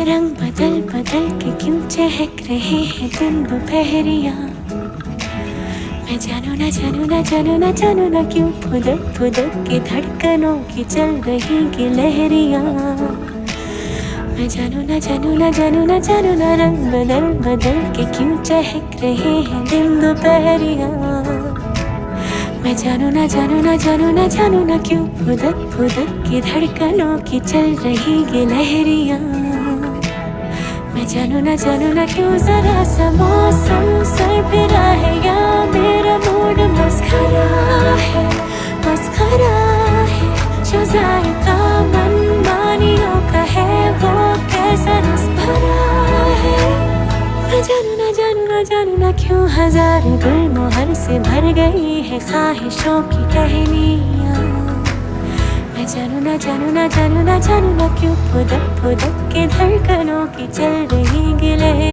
रंग बदल बदल के क्यों चहक रहे हैं दिन दोपहरिया। मैं जानू ना जानू ना जानू ना जानू ना क्यों फुदक फुदक के धड़कनों की चल रही गिलहरियाँ। मैं जानू ना जानू ना जानू ना जानू ना रंग बदल बदल के क्यों चहक रहे हैं दिन दोपहरिया। मैं जानू ना जानू ना जानू ना जानू ना क्यों फुदक फुदक के धड़कनों की चल रही गिलहरियाँ। मैं जानू ना क्यों जरा सा मौसम सरफिरा है या मेरा मूड मस्खरा है जो जायका मनमानियों का है वो कैसा रस भरा है। मैं जानू ना क्यों हजार गुलमोहर से भर गई है ख्वाहिशों की टहनियाँ। मैं जानू ना क्यों फुदक फुदक के धड़कनों की चल रही